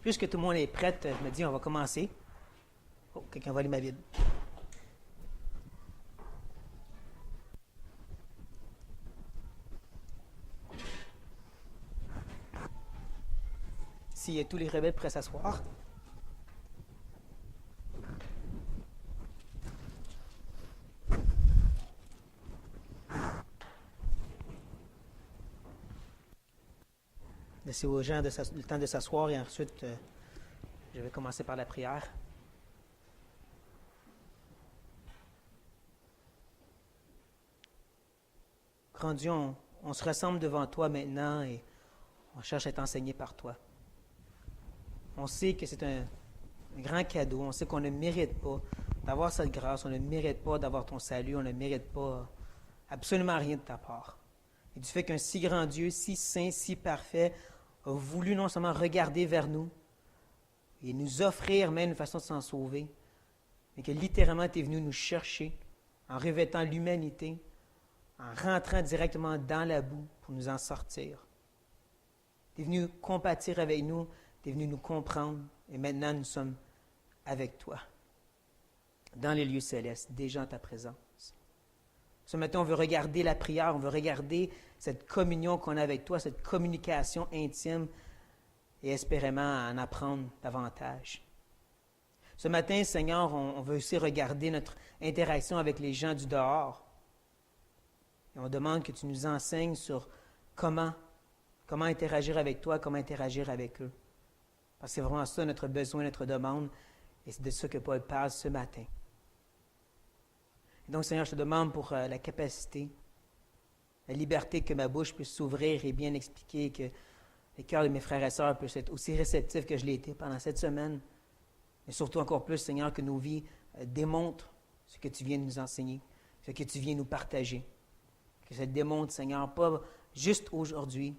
Puisque tout le monde est prêt, je me dis, on va commencer. Oh, quelqu'un va aller ma Bible. Si tous les rebelles prêts à s'asseoir. Laissez aux gens le temps de s'asseoir et ensuite, je vais commencer par la prière. Grand Dieu, on se rassemble devant toi maintenant et on cherche à être enseigné par toi. On sait que c'est un grand cadeau. On sait qu'on ne mérite pas d'avoir cette grâce. On ne mérite pas d'avoir ton salut. On ne mérite pas absolument rien de ta part. Et du fait qu'un si grand Dieu, si saint, si parfait, a voulu non seulement regarder vers nous et nous offrir même une façon de s'en sauver, mais que littéralement tu es venu nous chercher en revêtant l'humanité, en rentrant directement dans la boue pour nous en sortir. Tu es venu compatir avec nous, tu es venu nous comprendre, et maintenant nous sommes avec toi, dans les lieux célestes, déjà en ta présence. Ce matin, on veut regarder la prière, on veut regarder cette communion qu'on a avec toi, cette communication intime, et espérément en apprendre davantage. Ce matin, Seigneur, on veut aussi regarder notre interaction avec les gens du dehors. Et on demande que tu nous enseignes sur comment interagir avec toi, comment interagir avec eux. Parce que c'est vraiment ça notre besoin, notre demande, et c'est de ça que Paul parle ce matin. Et donc, Seigneur, je te demande pour la capacité, la liberté que ma bouche puisse s'ouvrir et bien expliquer, que les cœurs de mes frères et sœurs puissent être aussi réceptifs que je l'ai été pendant cette semaine. Mais surtout encore plus, Seigneur, que nos vies démontrent ce que tu viens de nous enseigner, ce que tu viens nous partager. Que ça démontre, Seigneur, pas juste aujourd'hui,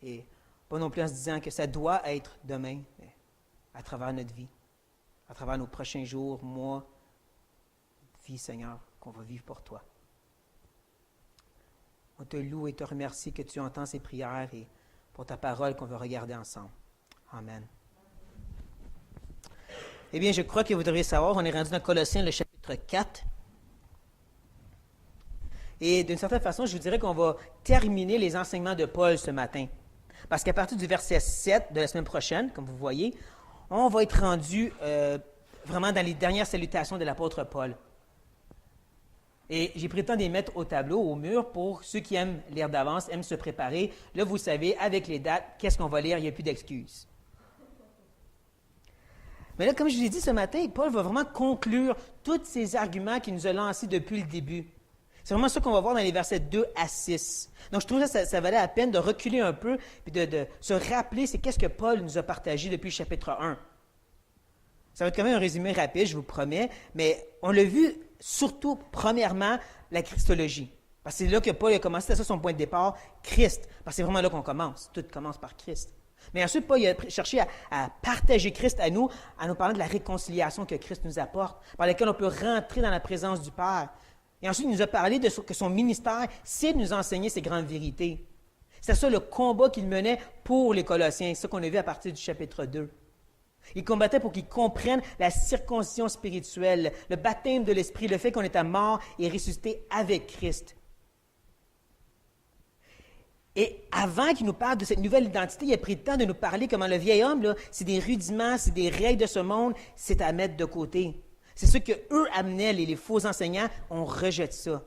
et pas non plus en se disant que ça doit être demain, mais à travers notre vie, à travers nos prochains jours, mois, vie, Seigneur, qu'on va vivre pour toi. On te loue et te remercie que tu entends ces prières et pour ta parole qu'on veut regarder ensemble. Amen. Eh bien, je crois que vous devriez savoir, on est rendu dans Colossiens, le chapitre 4. Et d'une certaine façon, je vous dirais qu'on va terminer les enseignements de Paul ce matin. Parce qu'à partir du verset 7 de la semaine prochaine, comme vous voyez, on va être rendu vraiment dans les dernières salutations de l'apôtre Paul. Et j'ai pris le temps de les mettre au tableau, au mur, pour ceux qui aiment lire d'avance, aiment se préparer. Là, vous savez, avec les dates, qu'est-ce qu'on va lire, il n'y a plus d'excuses. Mais là, comme je vous l'ai dit ce matin, Paul va vraiment conclure tous ces arguments qu'il nous a lancés depuis le début. C'est vraiment ça qu'on va voir dans les versets 2 à 6. Donc, je trouve que ça valait la peine de reculer un peu et de se rappeler c'est qu'est-ce que Paul nous a partagé depuis le chapitre 1. Ça va être quand même un résumé rapide, je vous promets, mais on l'a vu surtout, premièrement, la Christologie. Parce que c'est là que Paul a commencé, c'est ça son point de départ, Christ. Parce que c'est vraiment là qu'on commence. Tout commence par Christ. Mais ensuite, Paul a cherché à partager Christ à nous, en nous parlant de la réconciliation que Christ nous apporte, par laquelle on peut rentrer dans la présence du Père. Et ensuite, il nous a parlé de que son ministère, c'est de nous enseigner ces grandes vérités. C'est ça le combat qu'il menait pour les Colossiens, c'est ça qu'on a vu à partir du chapitre 2. Il combattait pour qu'ils comprennent la circoncision spirituelle, le baptême de l'Esprit, le fait qu'on était mort et ressuscité avec Christ. Et avant qu'il nous parle de cette nouvelle identité, il a pris le temps de nous parler comment le vieil homme, là, c'est des rudiments, c'est des règles de ce monde, c'est à mettre de côté. C'est ce qu'eux amenaient, les faux enseignants, on rejette ça.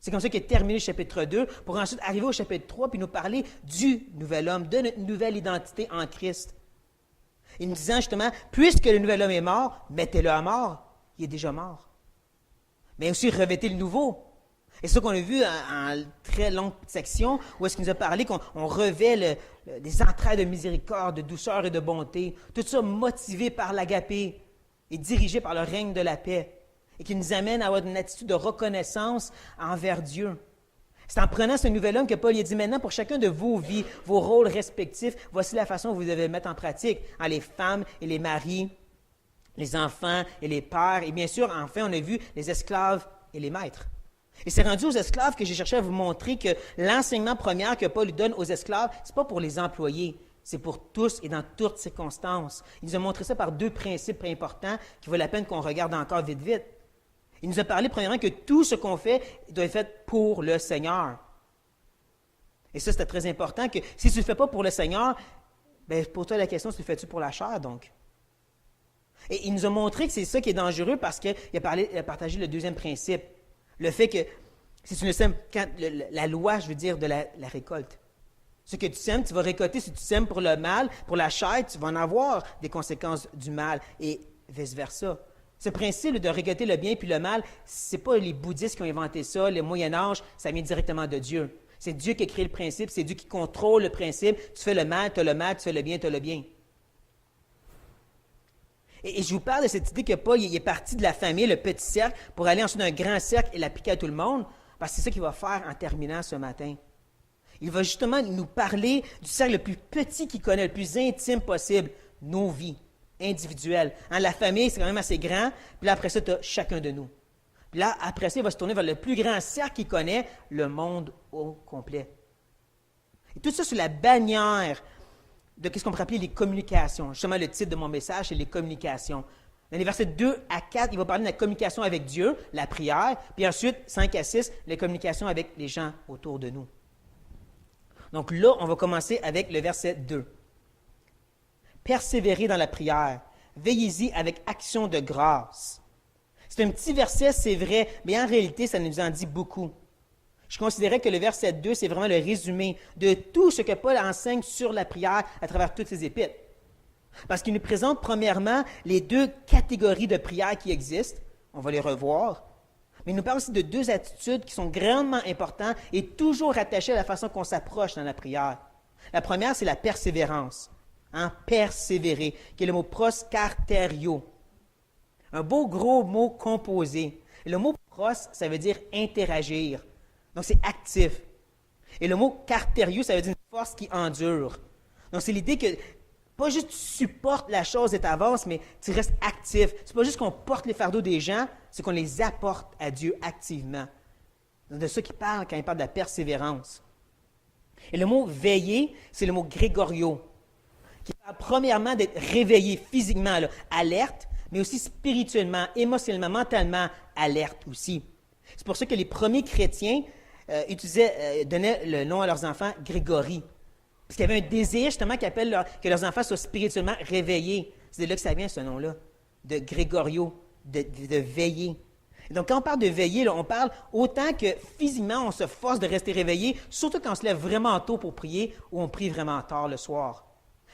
C'est comme ça qu'il a terminé le chapitre 2, pour ensuite arriver au chapitre 3 puis nous parler du nouvel homme, de notre nouvelle identité en Christ. Il nous disant justement, puisque le nouvel homme est mort, mettez-le à mort. Il est déjà mort. Mais aussi, revêtez le nouveau. Et c'est ça qu'on a vu en très longue section, où est-ce qu'il nous a parlé qu'on revêt des entrailles de miséricorde, de douceur et de bonté. Tout ça motivé par l'agapé et dirigé par le règne de la paix. Et qui nous amène à avoir une attitude de reconnaissance envers Dieu. C'est en prenant ce nouvel homme que Paul a dit maintenant pour chacun de vos vies, vos rôles respectifs, voici la façon dont vous devez le mettre en pratique. Les femmes et les maris, les enfants et les pères, et bien sûr, enfin, on a vu les esclaves et les maîtres. Et c'est rendu aux esclaves que j'ai cherché à vous montrer que l'enseignement premier que Paul donne aux esclaves, ce n'est pas pour les employés, C'est pour tous et dans toutes circonstances. Il nous a montré ça par 2 principes importants qui vaut la peine qu'on regarde encore vite, vite. Il nous a parlé, premièrement, que tout ce qu'on fait doit être fait pour le Seigneur. Et ça, c'était très important, que si tu ne le fais pas pour le Seigneur, bien, pose-toi la question, tu le fais-tu pour la chair, donc? Et il nous a montré que c'est ça qui est dangereux parce qu'il a partagé le 2e principe. Le fait que, si tu ne sèmes, la loi, je veux dire, de la récolte. Ce que tu sèmes, tu vas récolter. Si tu sèmes pour le mal, pour la chair, tu vas en avoir des conséquences du mal et vice-versa. Ce principe de récolter le bien puis le mal, ce n'est pas les bouddhistes qui ont inventé ça, le Moyen-Âge, ça vient directement de Dieu. C'est Dieu qui a créé le principe, c'est Dieu qui contrôle le principe. Tu fais le mal, tu as le mal, tu fais le bien, tu as le bien. Et je vous parle de cette idée que Paul il est parti de la famille, le petit cercle, pour aller ensuite d'un grand cercle et l'appliquer à tout le monde, parce que c'est ça qu'il va faire en terminant ce matin. Il va justement nous parler du cercle le plus petit qu'il connaît, le plus intime possible, nos vies individuelles. La famille, c'est quand même assez grand, puis là, après ça, tu as chacun de nous. Puis là, après ça, il va se tourner vers le plus grand cercle qu'il connaît, le monde au complet. Et tout ça sous la bannière de ce qu'on pourrait appeler les communications. Justement, le titre de mon message, c'est les communications. Dans les versets 2 à 4, il va parler de la communication avec Dieu, la prière, puis ensuite, 5 à 6, les communications avec les gens autour de nous. Donc là, on va commencer avec le verset 2. Persévérez dans la prière, veillez-y avec action de grâce. C'est un petit verset, c'est vrai, mais en réalité, ça nous en dit beaucoup. Je considérais que le verset 2, c'est vraiment le résumé de tout ce que Paul enseigne sur la prière à travers toutes ses épîtres. Parce qu'il nous présente premièrement les 2 catégories de prières qui existent. On va les revoir. Mais il nous parle aussi de 2 attitudes qui sont grandement importantes et toujours attachées à la façon qu'on s'approche dans la prière. La première, c'est la persévérance. Persévérer, qui est le mot proskarterio. Un beau gros mot composé. Et le mot pros, ça veut dire interagir. Donc, c'est actif. Et le mot carterio, ça veut dire une force qui endure. Donc, c'est l'idée que, pas juste tu supportes la chose et tu avances, mais tu restes actif. C'est pas juste qu'on porte les fardeaux des gens, c'est qu'on les apporte à Dieu activement. C'est de ça qu'il parle quand il parle de la persévérance. Et le mot veiller, c'est le mot grégorio, qui parle premièrement d'être réveillé physiquement, là, alerte, mais aussi spirituellement, émotionnellement, mentalement, alerte aussi. C'est pour ça que les premiers chrétiens donnaient le nom à leurs enfants Grégory. Parce qu'il y avait un désir justement que leurs enfants soient spirituellement réveillés. C'est de là que ça vient ce nom-là, de Grégorio, de veiller. Et donc quand on parle de veiller, là, on parle autant que physiquement on se force de rester réveillé, surtout quand on se lève vraiment tôt pour prier ou on prie vraiment tard le soir.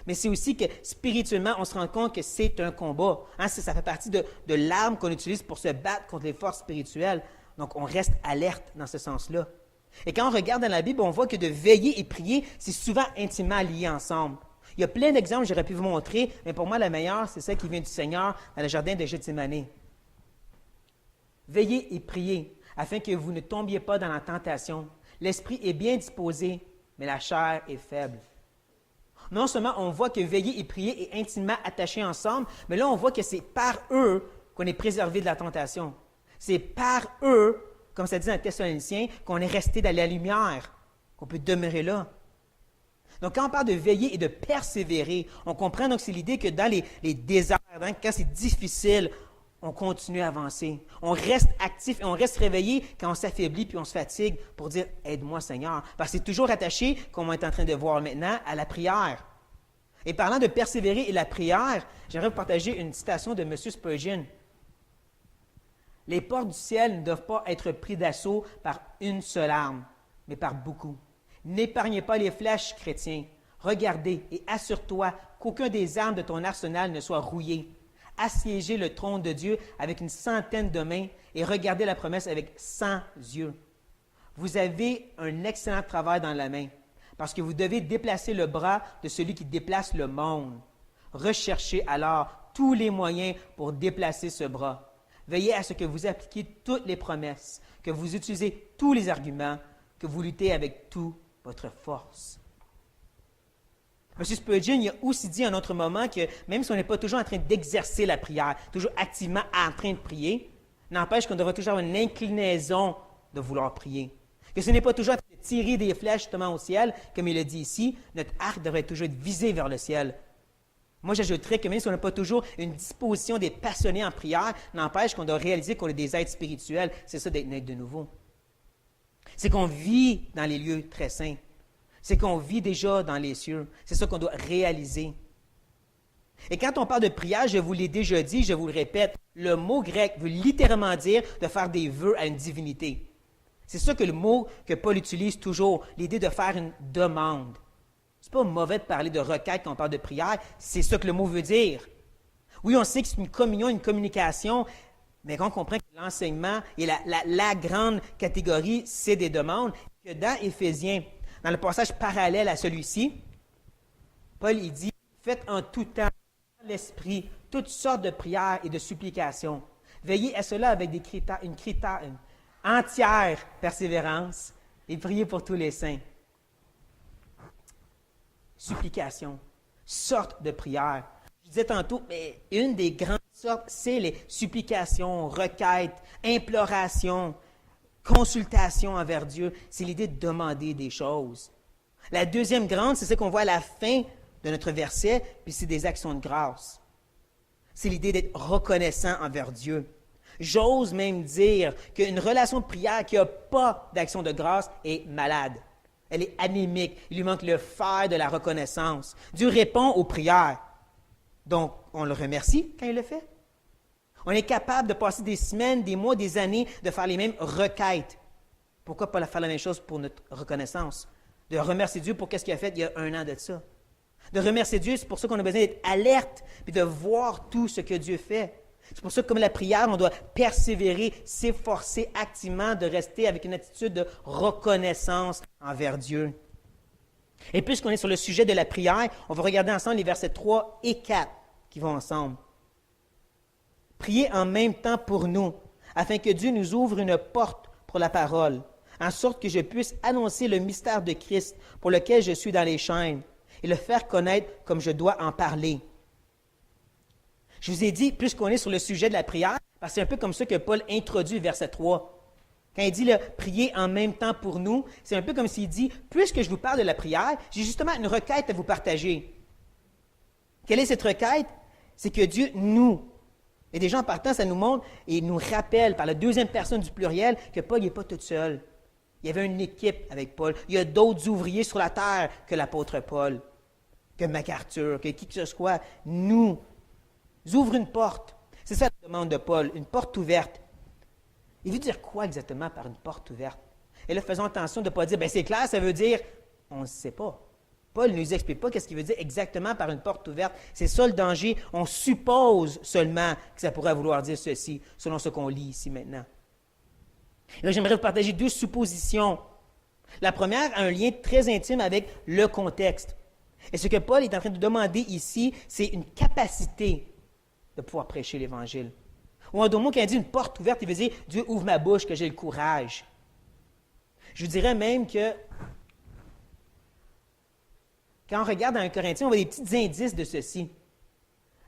Mais c'est aussi que spirituellement, on se rend compte que c'est un combat. Ça fait partie de l'arme qu'on utilise pour se battre contre les forces spirituelles. Donc, on reste alerte dans ce sens-là. Et quand on regarde dans la Bible, on voit que de veiller et prier, c'est souvent intimement lié ensemble. Il y a plein d'exemples que j'aurais pu vous montrer, mais pour moi, le meilleur, c'est celle qui vient du Seigneur dans le jardin de Gethsémani. Veillez et priez, afin que vous ne tombiez pas dans la tentation. L'esprit est bien disposé, mais la chair est faible. Non seulement on voit que veiller et prier est intimement attachés ensemble, mais là, on voit que c'est par eux qu'on est préservé de la tentation. C'est par eux, comme ça dit dans Thessaloniciens, qu'on est resté dans la lumière, qu'on peut demeurer là. Donc, quand on parle de veiller et de persévérer, on comprend donc c'est l'idée que dans les déserts, quand c'est difficile, on continue à avancer. On reste actif et on reste réveillé quand on s'affaiblit puis on se fatigue pour dire « Aide-moi Seigneur ». Parce que c'est toujours attaché, comme on est en train de voir maintenant, à la prière. Et parlant de persévérer et la prière, j'aimerais vous partager une citation de M. Spurgeon. « Les portes du ciel ne doivent pas être prises d'assaut par une seule arme, mais par beaucoup. N'épargnez pas les flèches, chrétiens. Regardez et assure-toi qu'aucun des armes de ton arsenal ne soit rouillé. Assiégez le trône de Dieu avec une centaine de mains et regardez la promesse avec 100 yeux. Vous avez un excellent travail dans la main, parce que vous devez déplacer le bras de celui qui déplace le monde. Recherchez alors tous les moyens pour déplacer ce bras. Veillez à ce que vous appliquiez toutes les promesses, que vous utilisez tous les arguments, que vous luttez avec toute votre force. M. Spurgeon il a aussi dit à un autre moment que même si on n'est pas toujours en train d'exercer la prière, toujours activement en train de prier, n'empêche qu'on devrait toujours avoir une inclinaison de vouloir prier. Que ce n'est pas toujours en train de tirer des flèches justement au ciel, comme il le dit ici, notre arc devrait toujours être visé vers le ciel. Moi, j'ajouterais que même si on n'a pas toujours une disposition d'être passionné en prière, n'empêche qu'on doit réaliser qu'on est des êtres spirituels. C'est ça d'être né de nouveau. C'est qu'on vit dans les lieux très saints. C'est qu'on vit déjà dans les cieux. C'est ça qu'on doit réaliser. Et quand on parle de prière, je vous l'ai déjà dit, je vous le répète, le mot grec veut littéralement dire de faire des vœux à une divinité. C'est ça que le mot que Paul utilise toujours, l'idée de faire une demande. C'est pas mauvais de parler de requête quand on parle de prière, c'est ça que le mot veut dire. Oui, on sait que c'est une communion, une communication, mais quand on comprend que l'enseignement et la grande catégorie, c'est des demandes, que dans Éphésiens, dans le passage parallèle à celui-ci, Paul il dit, faites en tout temps, dans l'esprit, toutes sortes de prières et de supplications. Veillez à cela avec une entière persévérance et priez pour tous les saints. Supplication, sorte de prière. Je disais tantôt, mais une des grandes sortes, c'est les supplications, requêtes, implorations, consultations envers Dieu. C'est l'idée de demander des choses. La deuxième grande, c'est ce qu'on voit à la fin de notre verset, puis c'est des actions de grâce. C'est l'idée d'être reconnaissant envers Dieu. J'ose même dire qu'une relation de prière qui n'a pas d'action de grâce est malade. Elle est anémique. Il lui manque le fer de la reconnaissance. Dieu répond aux prières. Donc, on le remercie quand il le fait. On est capable de passer des semaines, des mois, des années, de faire les mêmes requêtes. Pourquoi pas faire la même chose pour notre reconnaissance? De remercier Dieu pour ce qu'il a fait il y a 1 an de ça. De remercier Dieu, c'est pour ça qu'on a besoin d'être alerte et de voir tout ce que Dieu fait. C'est pour ça que comme la prière, on doit persévérer, s'efforcer activement de rester avec une attitude de reconnaissance envers Dieu. Et puisqu'on est sur le sujet de la prière, on va regarder ensemble les versets 3 et 4 qui vont ensemble. Priez en même temps pour nous, afin que Dieu nous ouvre une porte pour la parole, en sorte que je puisse annoncer le mystère de Christ pour lequel je suis dans les chaînes, et le faire connaître comme je dois en parler. Je vous ai dit, puisqu'on est sur le sujet de la prière, parce que c'est un peu comme ça que Paul introduit verset 3. Quand il dit « priez en même temps pour nous », c'est un peu comme s'il dit « puisque je vous parle de la prière, j'ai justement une requête à vous partager. » Quelle est cette requête? C'est que Dieu nous. Et déjà en partant, ça nous montre et nous rappelle par la deuxième personne du pluriel que Paul n'est pas tout seul. Il y avait une équipe avec Paul. Il y a d'autres ouvriers sur la terre que l'apôtre Paul, que MacArthur, que qui que ce soit. Nous ouvre une porte. C'est ça la demande de Paul, une porte ouverte. Il veut dire quoi exactement par une porte ouverte? Et là, faisons attention de ne pas dire, bien c'est clair, ça veut dire, on ne sait pas. Paul ne nous explique pas qu'est-ce qu'il veut dire exactement par une porte ouverte. C'est ça le danger. On suppose seulement que ça pourrait vouloir dire ceci, selon ce qu'on lit ici maintenant. Et là, j'aimerais vous partager 2 suppositions. La première a un lien très intime avec le contexte. Et ce que Paul est en train de demander ici, c'est une capacité de pouvoir prêcher l'Évangile. Ou en d'autres mots, quand il dit une porte ouverte, il veut dire « Dieu ouvre ma bouche, que j'ai le courage ». Je vous dirais même que quand on regarde dans 1 Corinthiens, on voit des petits indices de ceci.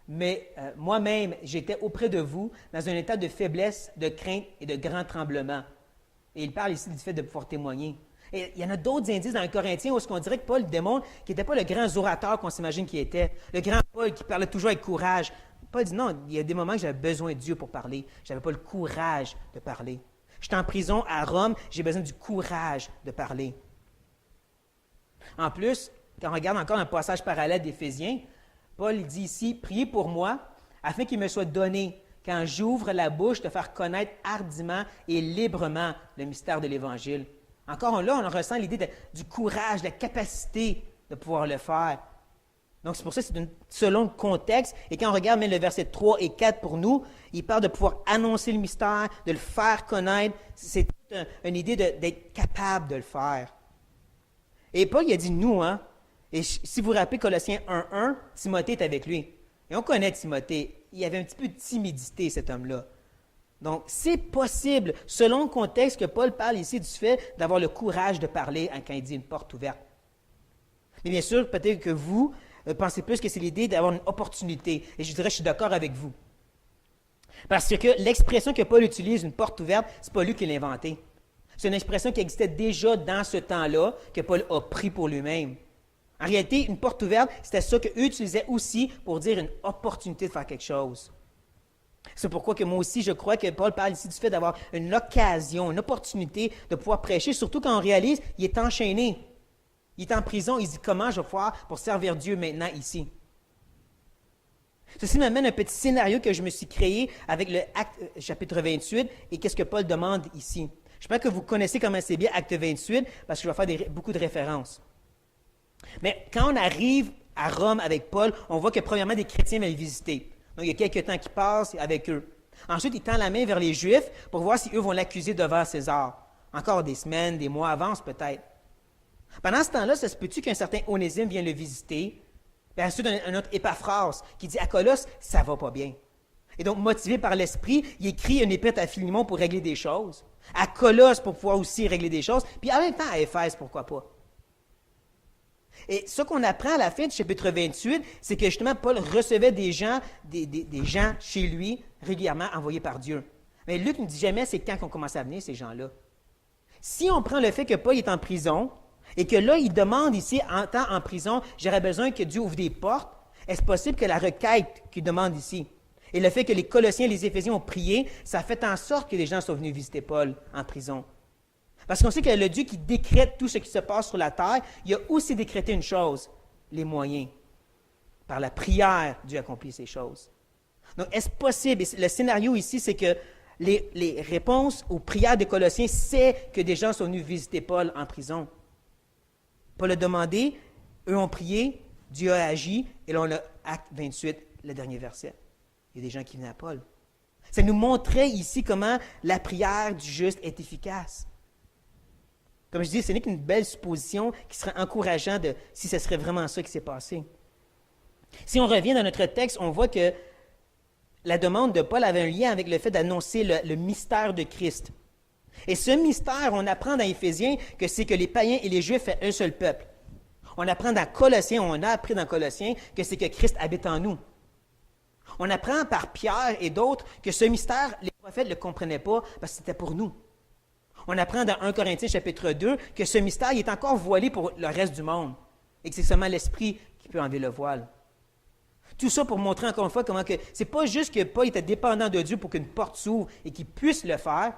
Mais moi-même, j'étais auprès de vous dans un état de faiblesse, de crainte et de grand tremblement. Et il parle ici du fait de pouvoir témoigner. Et il y en a d'autres indices dans 1 Corinthiens où on dirait que Paul démontre qu'il n'était pas le grand orateur qu'on s'imagine qu'il était, le grand Paul qui parlait toujours avec courage. Paul dit non, il y a des moments que j'avais besoin de Dieu pour parler. Je n'avais pas le courage de parler. J'étais en prison à Rome, j'ai besoin du courage de parler. En plus, quand on regarde encore un passage parallèle d'Éphésiens, Paul dit ici, « Priez pour moi, afin qu'il me soit donné, quand j'ouvre la bouche, de faire connaître hardiment et librement le mystère de l'Évangile. » Encore là, on ressent l'idée du courage, de la capacité de pouvoir le faire. Donc, c'est pour ça que c'est selon le contexte. Et quand on regarde même le verset 3 et 4 pour nous, il parle de pouvoir annoncer le mystère, de le faire connaître. C'est une idée d'être capable de le faire. Et Paul, il a dit « nous », hein. Et si vous vous rappelez Colossiens 1.1, Timothée est avec lui. Et on connaît Timothée. Il avait un petit peu de timidité, cet homme-là. Donc, c'est possible, selon le contexte que Paul parle ici du fait d'avoir le courage de parler quand il dit une porte ouverte. Mais bien sûr, peut-être que vous pensez plus que c'est l'idée d'avoir une opportunité. Et je dirais, je suis d'accord avec vous. Parce que l'expression que Paul utilise, une porte ouverte, ce n'est pas lui qui l'a inventé. C'est une expression qui existait déjà dans ce temps-là, que Paul a pris pour lui-même. En réalité, une porte ouverte, c'était ça qu'eux utilisaient aussi pour dire une opportunité de faire quelque chose. C'est pourquoi que moi aussi, je crois que Paul parle ici du fait d'avoir une occasion, une opportunité de pouvoir prêcher, surtout quand on réalise qu'il est enchaîné. Il est en prison, il se dit comment je vais faire pour servir Dieu maintenant ici. Ceci m'amène à un petit scénario que je me suis créé avec le Acte chapitre 28 et qu'est-ce que Paul demande ici. J'espère que vous connaissez comment c'est bien Acte 28 parce que je vais faire beaucoup de références. Mais quand on arrive à Rome avec Paul, on voit que premièrement des chrétiens viennent visiter. Donc il y a quelques temps qui passent avec eux. Ensuite, il tend la main vers les Juifs pour voir si eux vont l'accuser devant César. Encore des semaines, des mois avance peut-être. Pendant ce temps-là, ça se peut-tu qu'un certain Onésime vienne le visiter? Puis ensuite, un autre Épaphras qui dit à Colosse, ça va pas bien. Et donc, motivé par l'Esprit, il écrit une épître à Philémon pour régler des choses, à Colosse pour pouvoir aussi régler des choses, puis en même temps à Éphèse, pourquoi pas. Et ce qu'on apprend à la fin du chapitre 28, c'est que justement, Paul recevait des gens chez lui régulièrement envoyés par Dieu. Mais Luc ne dit jamais c'est quand qu'on commence à venir, ces gens-là. Si on prend le fait que Paul est en prison, et que là, il demande ici, en temps en prison, j'aurais besoin que Dieu ouvre des portes, est-ce possible que la requête qu'il demande ici, et le fait que les Colossiens et les Éphésiens ont prié, ça a fait en sorte que les gens sont venus visiter Paul en prison? Parce qu'on sait que le Dieu qui décrète tout ce qui se passe sur la terre, il a aussi décrété une chose, les moyens. Par la prière, Dieu accomplit ces choses. Donc, est-ce possible? Le scénario ici, c'est que les réponses aux prières des Colossiens, c'est que des gens sont venus visiter Paul en prison. Paul a demandé, eux ont prié, Dieu a agi, et là on a Acte 28, le dernier verset. Il y a des gens qui venaient à Paul. Ça nous montrait ici comment la prière du juste est efficace. Comme je dis, ce n'est qu'une belle supposition qui serait encourageante si ce serait vraiment ça qui s'est passé. Si on revient dans notre texte, on voit que la demande de Paul avait un lien avec le fait d'annoncer le mystère de Christ. Et ce mystère, on apprend dans Éphésiens que c'est que les païens et les Juifs font un seul peuple. On apprend dans Colossiens, on a appris dans Colossiens que c'est que Christ habite en nous. On apprend par Pierre et d'autres que ce mystère, les prophètes ne le comprenaient pas parce que c'était pour nous. On apprend dans 1 Corinthiens chapitre 2 que ce mystère il est encore voilé pour le reste du monde et que c'est seulement l'Esprit qui peut enlever le voile. Tout ça pour montrer encore une fois comment que c'est pas juste que Paul était dépendant de Dieu pour qu'une porte s'ouvre et qu'il puisse le faire,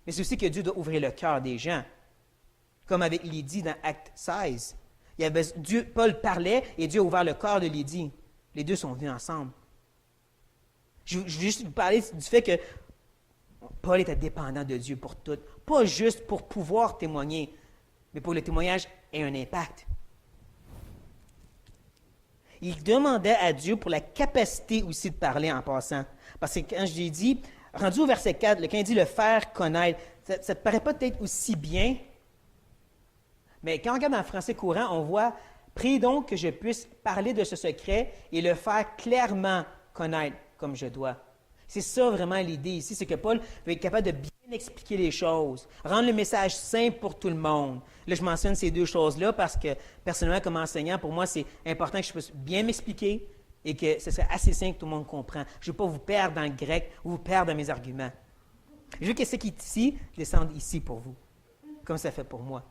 mais c'est aussi que Dieu doit ouvrir le cœur des gens. Comme avec Lydie dans Acte 16. Paul parlait et Dieu a ouvert le cœur de Lydie. Les deux sont venus ensemble. Je veux juste vous parler du fait que Paul était dépendant de Dieu pour tout. Pas juste pour pouvoir témoigner, mais pour que le témoignage ait un impact. Il demandait à Dieu pour la capacité aussi de parler en passant. Parce que quand je l'ai dit, rendu au verset 4, quand il dit le faire connaître, ça ne te paraît pas peut-être aussi bien, mais quand on regarde dans le français courant, on voit « Prie donc que je puisse parler de ce secret et le faire clairement connaître comme je dois. » C'est ça vraiment l'idée ici, c'est que Paul veut être capable de bien expliquer les choses, rendre le message simple pour tout le monde. Là, je mentionne ces deux choses-là parce que, personnellement, comme enseignant, pour moi, c'est important que je puisse bien m'expliquer et que ce soit assez simple que tout le monde comprend. Je ne veux pas vous perdre dans le grec ou vous perdre dans mes arguments. Je veux que ce qui est ici descende ici pour vous, comme ça fait pour moi.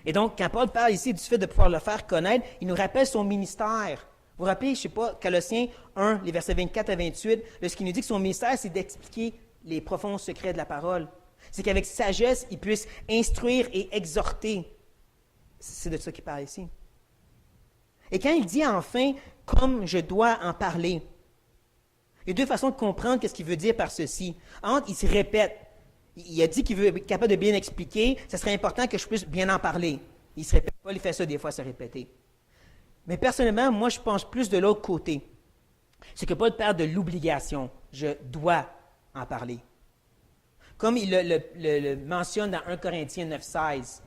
Et donc, quand Paul parle ici du fait de pouvoir le faire connaître, il nous rappelle son ministère. Vous vous rappelez, je ne sais pas, Colossiens 1, les versets 24 à 28, ce qui nous dit que son ministère, c'est d'expliquer les profonds secrets de la parole. C'est qu'avec sagesse, il puisse instruire et exhorter. C'est de ça qu'il parle ici. Et quand il dit enfin, comme je dois en parler, il y a deux façons de comprendre ce qu'il veut dire par ceci. Entre, il se répète. Il a dit qu'il veut être capable de bien expliquer, ça serait important que je puisse bien en parler. Il se répète pas, il fait ça des fois, se répéter. Mais personnellement, moi, je pense plus de l'autre côté. C'est que Paul parle de l'obligation. Je dois en parler. Comme il le mentionne dans 1 Corinthiens 9,16.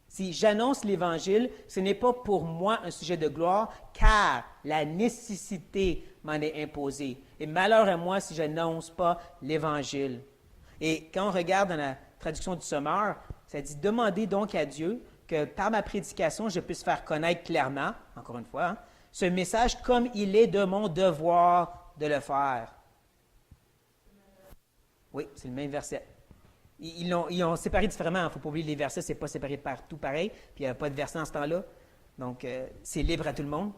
Si j'annonce l'Évangile, ce n'est pas pour moi un sujet de gloire, car la nécessité m'en est imposée. Et malheur à moi si je n'annonce pas l'Évangile. Et quand on regarde dans la traduction du Sommeur, ça dit « Demandez donc à Dieu que par ma prédication, je puisse faire connaître clairement, encore une fois, ce message comme il est de mon devoir de le faire. » Oui, c'est le même verset. Ils ont séparé différemment. Il ne faut pas oublier les versets, c'est pas séparé partout pareil. Puis il n'y avait pas de verset en ce temps-là. Donc, c'est libre à tout le monde.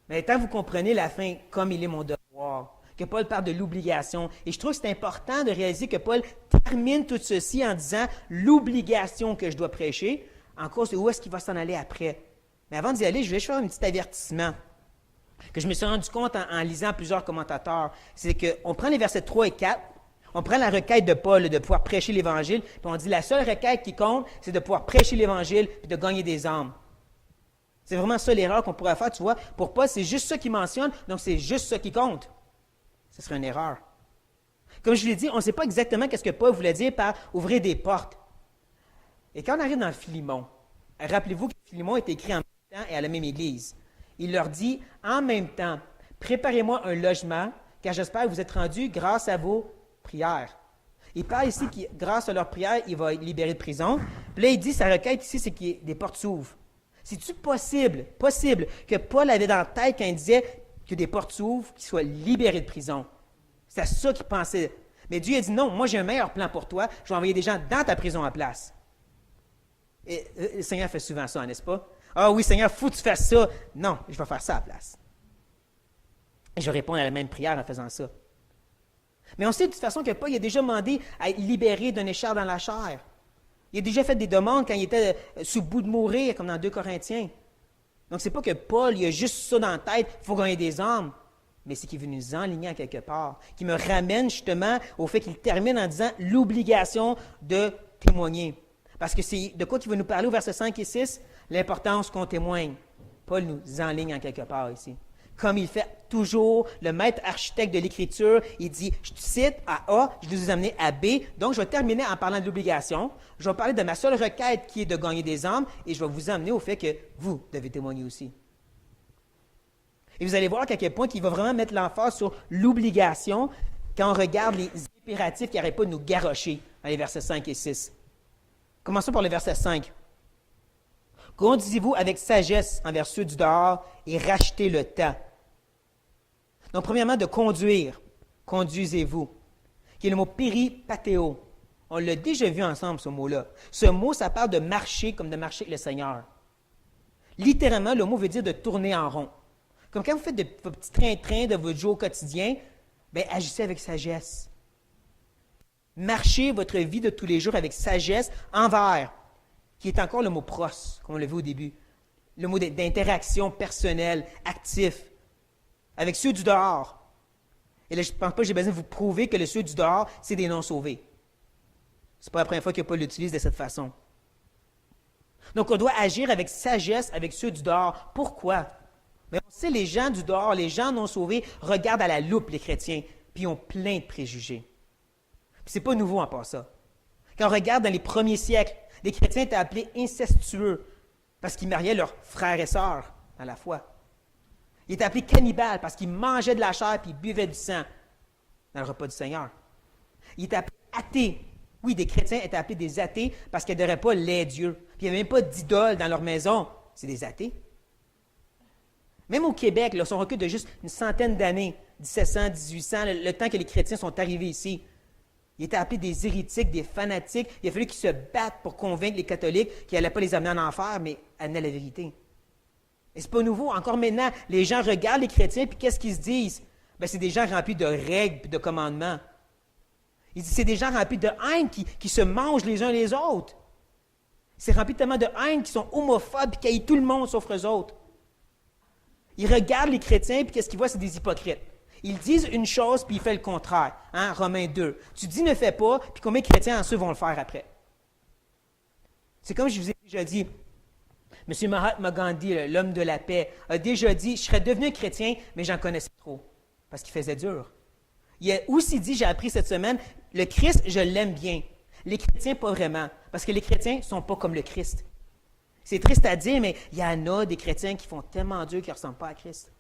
Mais tant que vous comprenez la fin, comme il est mon devoir, que Paul parle de l'obligation. Et je trouve que c'est important de réaliser que Paul termine tout ceci en disant l'obligation que je dois prêcher, en cause de où est-ce qu'il va s'en aller après. Mais avant d'y aller, je vais juste faire un petit avertissement que je me suis rendu compte en lisant plusieurs commentateurs. C'est qu'on prend les versets 3 et 4, on prend la requête de Paul de pouvoir prêcher l'Évangile, puis on dit la seule requête qui compte, c'est de pouvoir prêcher l'Évangile et de gagner des âmes. C'est vraiment ça l'erreur qu'on pourrait faire, tu vois. Pour Paul, c'est juste ça qu'il mentionne, donc c'est juste ça qui compte. Ce serait une erreur. Comme je l'ai dit, on ne sait pas exactement ce que Paul voulait dire par ouvrir des portes. Et quand on arrive dans Philémon, rappelez-vous que Philémon est écrit en même temps et à la même église. Il leur dit, en même temps, préparez-moi un logement, car j'espère que vous êtes rendus grâce à vos prières. Il parle ici que grâce à leurs prières, il va être libéré de prison. Puis là, il dit, sa requête ici, c'est que des portes s'ouvrent. C'est-tu possible que Paul avait dans la tête quand il disait que des portes s'ouvrent, qu'il soit libéré de prison? C'est à ça qu'il pensait. Mais Dieu a dit, non, moi j'ai un meilleur plan pour toi, je vais envoyer des gens dans ta prison à place. Et le Seigneur fait souvent ça, n'est-ce pas? Ah oui, Seigneur, faut que tu fasses ça. Non, je vais faire ça à la place. Et je vais répondre à la même prière en faisant ça. Mais on sait de toute façon que Paul a déjà demandé à être libéré d'un écharpe dans la chair. Il a déjà fait des demandes quand il était sous bout de mourir, comme dans 2 Corinthiens. Donc, ce n'est pas que Paul, il a juste ça dans la tête, il faut gagner des âmes, mais c'est qu'il veut nous enligner à quelque part, qui me ramène justement au fait qu'il termine en disant l'obligation de témoigner. Parce que c'est de quoi qu'il veut nous parler au verset 5 et 6, l'importance qu'on témoigne. Paul nous enligne en quelque part ici. Comme il fait toujours, le maître architecte de l'Écriture, il dit, je te cite à A, je vous ai amené à B, donc je vais terminer en parlant de l'obligation. Je vais parler de ma seule requête qui est de gagner des âmes, et je vais vous amener au fait que vous devez témoigner aussi. Et vous allez voir qu'à quel point il va vraiment mettre l'emphase sur l'obligation quand on regarde les impératifs qui n'arrêtent pas de nous garrocher dans les versets 5 et 6. Commençons par le verset 5. Conduisez-vous avec sagesse envers ceux du dehors et rachetez le temps. Donc, premièrement, de conduire. Conduisez-vous. Qui est le mot péripatéo. On l'a déjà vu ensemble, ce mot-là. Ce mot, ça parle de marcher comme de marcher avec le Seigneur. Littéralement, le mot veut dire de tourner en rond. Comme quand vous faites vos petits train-train de votre jour au quotidien, bien, agissez avec sagesse. Marchez votre vie de tous les jours avec sagesse envers, qui est encore le mot pros, comme on l'a vu au début. Le mot d'interaction personnelle, actif, avec ceux du dehors. Et là, je ne pense pas que j'ai besoin de vous prouver que le ceux du dehors, c'est des non-sauvés. Ce n'est pas la première fois que Paul l'utilise de cette façon. Donc, on doit agir avec sagesse avec ceux du dehors. Pourquoi? Mais on sait, les gens du dehors, les gens non sauvés, regardent à la loupe les chrétiens, puis ils ont plein de préjugés. Puis c'est pas nouveau en passant. Quand on regarde dans les premiers siècles, les chrétiens étaient appelés incestueux parce qu'ils mariaient leurs frères et sœurs dans la foi. Ils étaient appelés cannibales parce qu'ils mangeaient de la chair puis ils buvaient du sang dans le repas du Seigneur. Ils étaient appelés athées. Oui, des chrétiens étaient appelés des athées parce qu'ils n'adoraient pas les dieux. Puis il n'y avait même pas d'idole dans leur maison. C'est des athées. Même au Québec, là, si on recule de juste une centaine d'années, 1700, 1800, le temps que les chrétiens sont arrivés ici, ils étaient appelés des hérétiques, des fanatiques. Il a fallu qu'ils se battent pour convaincre les catholiques qu'ils n'allaient pas les amener en enfer, mais amener la vérité. Et ce n'est pas nouveau. Encore maintenant, les gens regardent les chrétiens, puis qu'est-ce qu'ils se disent? Bien, c'est des gens remplis de règles et de commandements. Ils disent c'est des gens remplis de haine qui se mangent les uns les autres. C'est rempli tellement de haine qui sont homophobes et qui haïssent tout le monde sauf eux autres. Ils regardent les chrétiens, puis qu'est-ce qu'ils voient? C'est des hypocrites. Ils disent une chose, puis ils font le contraire. Hein? Romains 2. Tu dis ne fais pas, puis combien de chrétiens en ceux vont le faire après? C'est comme je vous ai déjà dit, M. Mahatma Gandhi, l'homme de la paix, a déjà dit, je serais devenu chrétien, mais j'en connaissais trop, parce qu'il faisait dur. Il a aussi dit, j'ai appris cette semaine, le Christ, je l'aime bien. Les chrétiens, pas vraiment, parce que les chrétiens ne sont pas comme le Christ. C'est triste à dire, mais il y en a des chrétiens qui font tellement dur qu'ils ne ressemblent pas à Christ.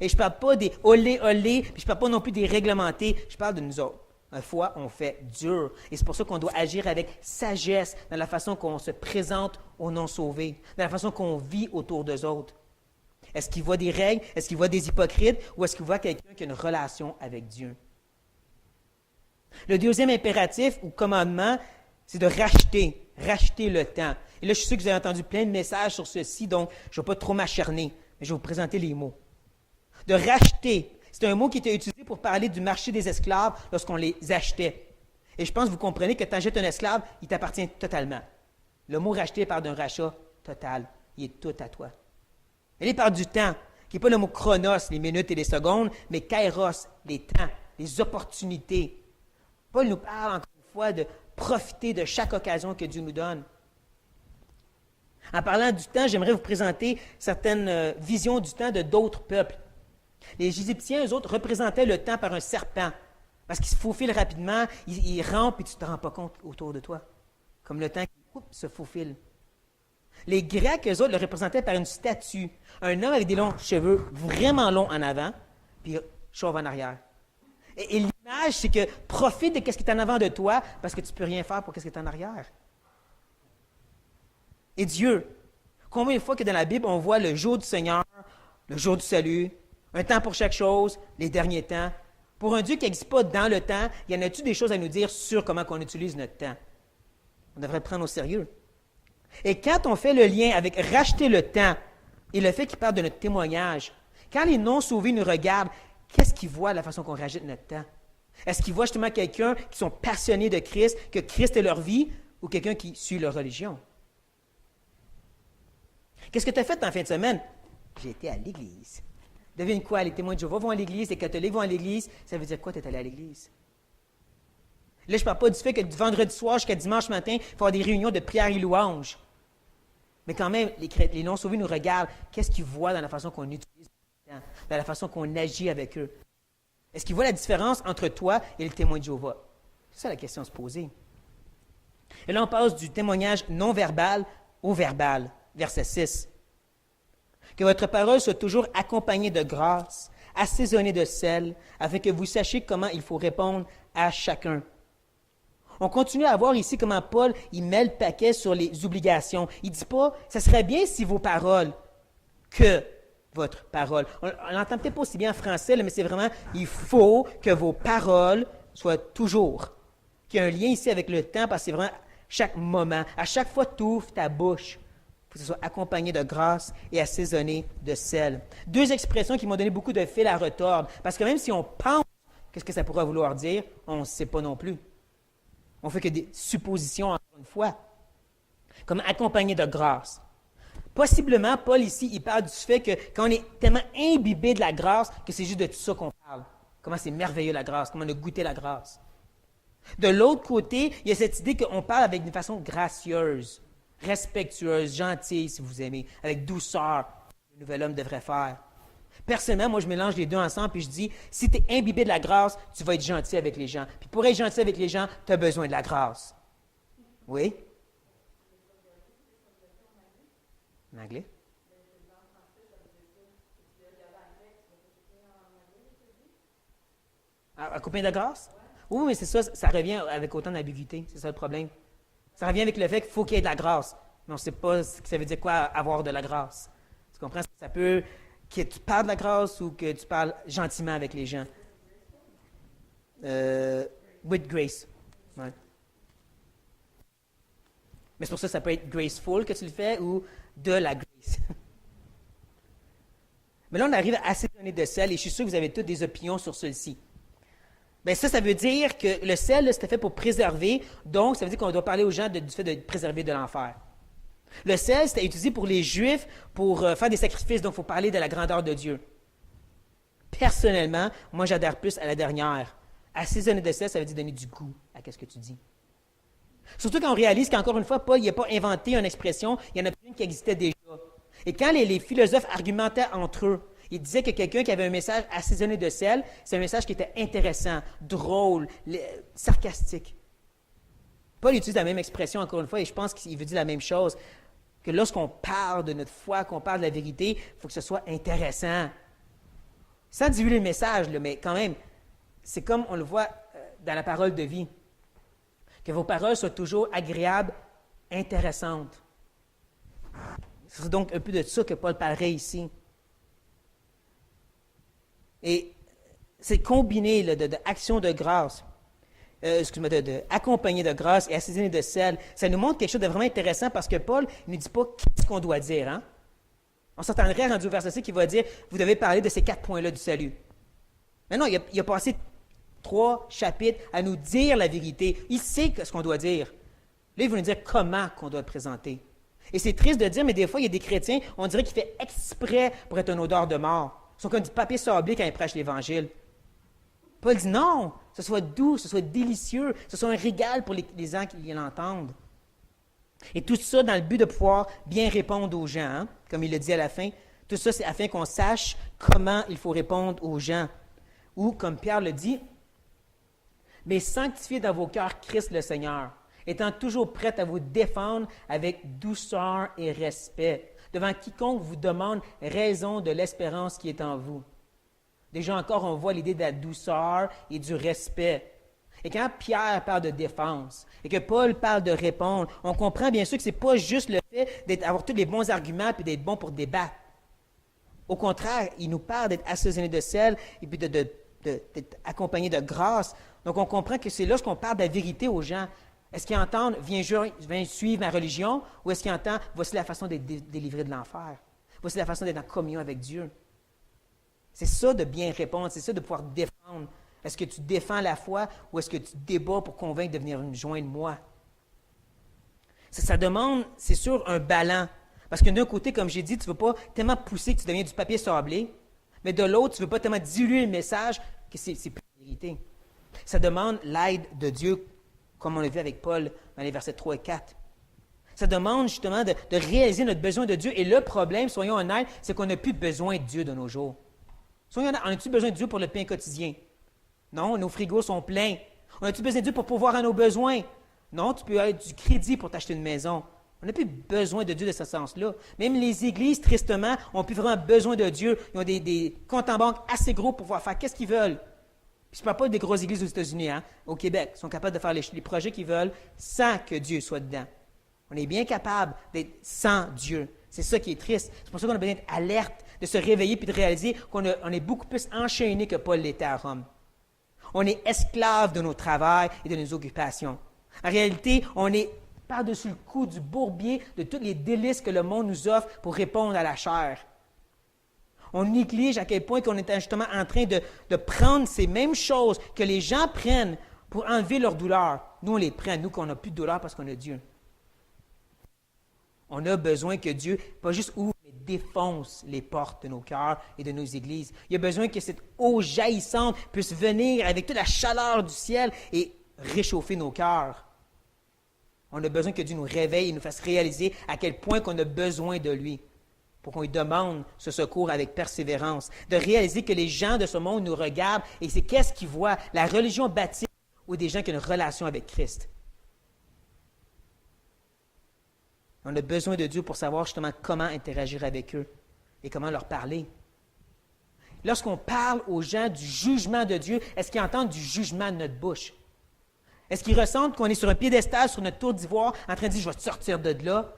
Et je ne parle pas des olé, puis je ne parle pas non plus des réglementés, je parle de nous autres. Une fois, on fait dur. Et c'est pour ça qu'on doit agir avec sagesse dans la façon qu'on se présente aux non-sauvés, dans la façon qu'on vit autour d'eux autres. Est-ce qu'ils voient des règles? Est-ce qu'ils voient des hypocrites? Ou est-ce qu'ils voient quelqu'un qui a une relation avec Dieu? Le deuxième impératif ou commandement, C'est de racheter le temps. Et là, je suis sûr que vous avez entendu plein de messages sur ceci, donc je ne vais pas trop m'acharner, mais je vais vous présenter les mots. De racheter, c'est un mot qui était utilisé pour parler du marché des esclaves lorsqu'on les achetait. Et je pense que vous comprenez que quand tu achètes un esclave, il t'appartient totalement. Le mot racheter parle d'un rachat total. Il est tout à toi. Et il parle du temps, qui n'est pas le mot chronos, les minutes et les secondes, mais kairos, les temps, les opportunités. Paul nous parle encore une fois de profiter de chaque occasion que Dieu nous donne. En parlant du temps, j'aimerais vous présenter certaines visions du temps de d'autres peuples. Les Égyptiens, eux autres, représentaient le temps par un serpent, parce qu'il se faufile rapidement, il rampe et tu ne te rends pas compte autour de toi, comme le temps qui se faufile. Les Grecs, eux autres, le représentaient par une statue, un homme avec des longs cheveux vraiment longs en avant, puis chauve en arrière. Et l'image, c'est que profite de ce qui est en avant de toi, parce que tu ne peux rien faire pour ce qui est en arrière. Et Dieu, combien de fois que dans la Bible, on voit le jour du Seigneur, le jour du salut, un temps pour chaque chose, les derniers temps. Pour un Dieu qui n'existe pas dans le temps, y en a-t-il des choses à nous dire sur comment on utilise notre temps? On devrait le prendre au sérieux. Et quand on fait le lien avec racheter le temps et le fait qu'il parle de notre témoignage, quand les non-sauvés nous regardent, qu'est-ce qu'ils voient de la façon qu'on rajoute notre temps? Est-ce qu'ils voient justement quelqu'un qui sont passionnés de Christ, que Christ est leur vie, ou quelqu'un qui suit leur religion? Qu'est-ce que tu as fait en fin de semaine? J'ai été à l'église. Devine quoi? Les témoins de Jéhovah vont à l'église, les catholiques vont à l'église. Ça veut dire quoi, tu es allé à l'église? Là, je ne parle pas du fait que du vendredi soir jusqu'à dimanche matin, il faut avoir des réunions de prière et louange. Mais quand même, les non-sauvés nous regardent. Qu'est-ce qu'ils voient dans la façon qu'on utilise le temps, dans la façon qu'on agit avec eux? Est-ce qu'ils voient la différence entre toi et le témoin de Jéhovah? C'est ça la question à se poser. Et là, on passe du témoignage non-verbal au verbal. Verset 6. Que votre parole soit toujours accompagnée de grâce, assaisonnée de sel, afin que vous sachiez comment il faut répondre à chacun. On continue à voir ici comment Paul il met le paquet sur les obligations. Il ne dit pas « ça serait bien si vos paroles que votre parole ». On l'entend peut-être pas aussi bien en français, mais c'est vraiment « il faut que vos paroles soient toujours ». Il y a un lien ici avec le temps parce que c'est vraiment chaque moment. À chaque fois, tu ouvres ta bouche. Que ce soit accompagné de grâce et assaisonné de sel. Deux expressions qui m'ont donné beaucoup de fil à retordre, parce que même si on pense qu'est-ce que ça pourrait vouloir dire, on ne sait pas non plus. On fait que des suppositions, encore une fois. Comme accompagné de grâce. Possiblement, Paul ici, il parle du fait que quand on est tellement imbibé de la grâce, que c'est juste de tout ça qu'on parle. Comment c'est merveilleux la grâce, comment on a goûté la grâce. De l'autre côté, il y a cette idée qu'on parle avec une façon gracieuse, respectueuse, gentille, si vous aimez, avec douceur, le nouvel homme devrait faire. Personnellement, moi, je mélange les deux ensemble, puis je dis, si tu es imbibé de la grâce, tu vas être gentil avec les gens. Puis pour être gentil avec les gens, tu as besoin de la grâce. Oui? En anglais? Accompagné de la grâce? Oui, mais c'est ça, ça revient avec autant d'ambiguïté, c'est ça le problème. Ça revient avec le fait qu'il faut qu'il y ait de la grâce. Mais on ne sait pas ce que ça veut dire quoi avoir de la grâce. Tu comprends? Ça peut que tu parles de la grâce ou que tu parles gentiment avec les gens. With grace. Ouais. Mais c'est pour ça que ça peut être graceful que tu le fais ou de la grace. Mais là, on arrive à assaisonner de sel et je suis sûr que vous avez toutes des opinions sur celle-ci. Bien, ça veut dire que le sel, c'était fait pour préserver, donc ça veut dire qu'on doit parler aux gens du fait de préserver de l'enfer. Le sel, c'était utilisé pour les Juifs pour faire des sacrifices, donc il faut parler de la grandeur de Dieu. Personnellement, moi, j'adhère plus à la dernière. Assaisonner de sel, ça veut dire donner du goût à ce que tu dis. Surtout quand on réalise qu'encore une fois, Paul n'a pas inventé une expression, il y en a une qui existait déjà. Et quand les philosophes argumentaient entre eux, ils disaient que quelqu'un qui avait un message assaisonné de sel, c'est un message qui était intéressant, drôle, sarcastique. Paul utilise la même expression encore une fois et je pense qu'il veut dire la même chose, que lorsqu'on parle de notre foi, qu'on parle de la vérité, il faut que ce soit intéressant. Sans divulguer le message, là, mais quand même, c'est comme on le voit dans la parole de vie. Que vos paroles soient toujours agréables, intéressantes. C'est donc un peu de ça que Paul parlerait ici. Et c'est combiné là, de actions de grâce. accompagné de grâce et assaisonné de sel. Ça nous montre quelque chose de vraiment intéressant parce que Paul ne nous dit pas qu'est-ce qu'on doit dire. Hein? On s'attendrait rendu au verset 6 qui va dire, vous devez parler de ces 4 points-là du salut. Mais non, il a passé 3 chapitres à nous dire la vérité. Il sait ce qu'on doit dire. Là, il va nous dire comment qu'on doit le présenter. Et c'est triste de dire, mais des fois, il y a des chrétiens, on dirait qu'ils font exprès pour être une odeur de mort. Ils sont comme du papier sablé quand ils prêchent l'Évangile. Paul dit non, que ce soit doux, que ce soit délicieux, que ce soit un régal pour les gens qui l'entendent. Et tout ça dans le but de pouvoir bien répondre aux gens, hein? Comme il le dit à la fin. Tout ça, c'est afin qu'on sache comment il faut répondre aux gens. Ou, comme Pierre le dit, « Mais sanctifiez dans vos cœurs Christ le Seigneur, étant toujours prêt à vous défendre avec douceur et respect, devant quiconque vous demande raison de l'espérance qui est en vous. » Déjà encore, on voit l'idée de la douceur et du respect. Et quand Pierre parle de défense et que Paul parle de répondre, on comprend bien sûr que ce n'est pas juste le fait d'avoir tous les bons arguments et d'être bon pour débattre. Au contraire, il nous parle d'être assaisonné de sel et puis d'être accompagné de grâce. Donc, on comprend que c'est lorsqu'on parle de la vérité aux gens. Est-ce qu'ils entendent « Viens suivre ma religion » ou est-ce qu'ils entendent « Voici la façon d'être délivré de l'enfer. Voici la façon d'être en communion avec Dieu. » C'est ça de bien répondre, c'est ça de pouvoir défendre. Est-ce que tu défends la foi ou est-ce que tu débats pour convaincre de venir nous joindre moi? Ça demande, c'est sûr, un ballon. Parce que d'un côté, comme j'ai dit, tu ne veux pas tellement pousser que tu deviens du papier sablé, mais de l'autre, tu ne veux pas tellement diluer le message que c'est plus la vérité. Ça demande l'aide de Dieu, comme on l'a vu avec Paul dans les versets 3 et 4. Ça demande justement de réaliser notre besoin de Dieu. Et le problème, soyons honnêtes, c'est qu'on n'a plus besoin de Dieu de nos jours. Soyons honnêtes, on a-tu besoin de Dieu pour le pain quotidien? Non, nos frigos sont pleins. On a-tu besoin de Dieu pour pouvoir à nos besoins? Non, tu peux avoir du crédit pour t'acheter une maison. On n'a plus besoin de Dieu de ce sens-là. Même les églises, tristement, n'ont plus vraiment besoin de Dieu. Ils ont des comptes en banque assez gros pour pouvoir faire qu'est-ce qu'ils veulent. Puis je ne parle pas des grosses églises aux États-Unis, hein, au Québec. Ils sont capables de faire les projets qu'ils veulent sans que Dieu soit dedans. On est bien capable d'être sans Dieu. C'est ça qui est triste. C'est pour ça qu'on a besoin d'être alerte, de se réveiller puis de réaliser qu'on est beaucoup plus enchaîné que Paul l'était à Rome. On est esclave de nos travails et de nos occupations. En réalité, on est par-dessus le coup du bourbier de tous les délices que le monde nous offre pour répondre à la chair. On néglige à quel point qu'on est justement en train de prendre ces mêmes choses que les gens prennent pour enlever leur douleur. Nous, on les prend, nous, qu'on n'a plus de douleur parce qu'on a Dieu. On a besoin que Dieu, pas juste ouvre, mais défonce les portes de nos cœurs et de nos églises. Il y a besoin que cette eau jaillissante puisse venir avec toute la chaleur du ciel et réchauffer nos cœurs. On a besoin que Dieu nous réveille et nous fasse réaliser à quel point qu'on a besoin de lui pour qu'on lui demande ce secours avec persévérance. De réaliser que les gens de ce monde nous regardent et c'est qu'est-ce qu'ils voient, la religion baptiste ou des gens qui ont une relation avec Christ. On a besoin de Dieu pour savoir justement comment interagir avec eux et comment leur parler. Lorsqu'on parle aux gens du jugement de Dieu, est-ce qu'ils entendent du jugement de notre bouche? Est-ce qu'ils ressentent qu'on est sur un piédestal, sur notre tour d'ivoire, en train de dire « je vais te sortir de là »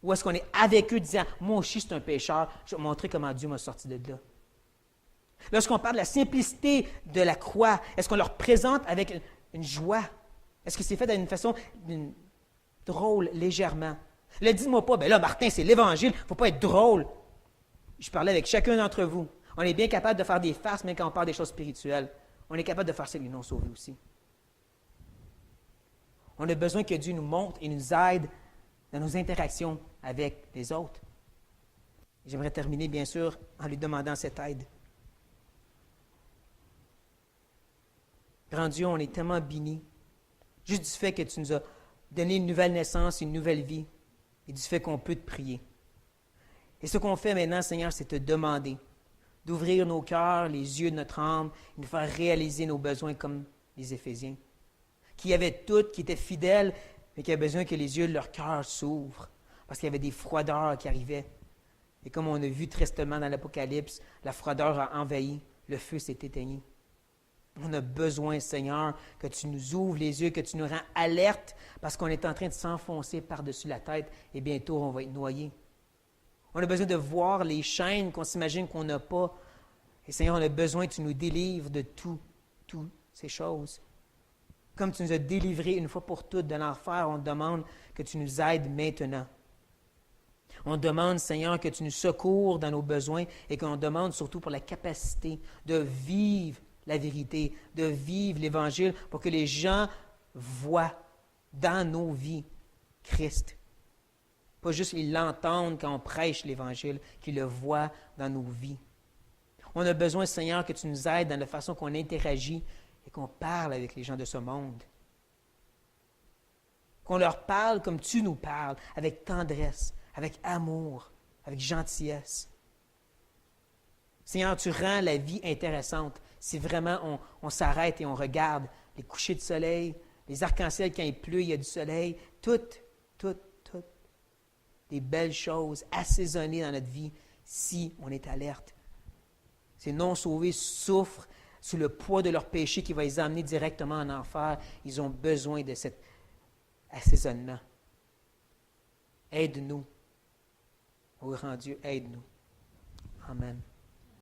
ou est-ce qu'on est avec eux disant « moi aussi, je suis un pécheur, je vais montrer comment Dieu m'a sorti de là ». Lorsqu'on parle de la simplicité de la croix, est-ce qu'on leur présente avec une joie? Est-ce que c'est fait d'une façon drôle, légèrement? Là, dis-moi pas, ben là, Martin, c'est l'Évangile, il ne faut pas être drôle. Je parlais avec chacun d'entre vous. On est bien capable de faire des farces, même quand on parle des choses spirituelles. On est capable de faire ça avec les non-sauvés aussi. On a besoin que Dieu nous montre et nous aide dans nos interactions avec les autres. J'aimerais terminer, bien sûr, en lui demandant cette aide. Grand Dieu, on est tellement bénis, juste du fait que tu nous as donné une nouvelle naissance, une nouvelle vie, et du fait qu'on peut te prier. Et ce qu'on fait maintenant, Seigneur, c'est te demander d'ouvrir nos cœurs, les yeux de notre âme, et nous faire réaliser nos besoins comme les Éphésiens, qui avaient tout, qui étaient fidèles, mais qui avaient besoin que les yeux de leur cœur s'ouvrent, parce qu'il y avait des froideurs qui arrivaient. Et comme on a vu tristement dans l'Apocalypse, la froideur a envahi, le feu s'est éteint. On a besoin, Seigneur, que tu nous ouvres les yeux, que tu nous rends alertes, parce qu'on est en train de s'enfoncer par-dessus la tête et bientôt on va être noyé. On a besoin de voir les chaînes qu'on s'imagine qu'on n'a pas. Et Seigneur, on a besoin que tu nous délivres de toutes ces choses. Comme tu nous as délivrés une fois pour toutes de l'enfer, on demande que tu nous aides maintenant. On demande, Seigneur, que tu nous secours dans nos besoins et qu'on demande surtout pour la capacité de vivre la vérité, de vivre l'Évangile pour que les gens voient dans nos vies Christ. Pas juste ils l'entendent quand on prêche l'Évangile, qu'ils le voient dans nos vies. On a besoin, Seigneur, que tu nous aides dans la façon qu'on interagit et qu'on parle avec les gens de ce monde. Qu'on leur parle comme tu nous parles, avec tendresse, avec amour, avec gentillesse. Seigneur, tu rends la vie intéressante si vraiment on s'arrête et on regarde les couchers de soleil, les arcs-en-ciel quand il pleut, il y a du soleil, toutes des belles choses assaisonnées dans notre vie si on est alerte. Ces non-sauvés souffrent sous le poids de leur péché qui va les amener directement en enfer. Ils ont besoin de cet assaisonnement. Aide-nous. Ô grand Dieu, aide-nous. Amen.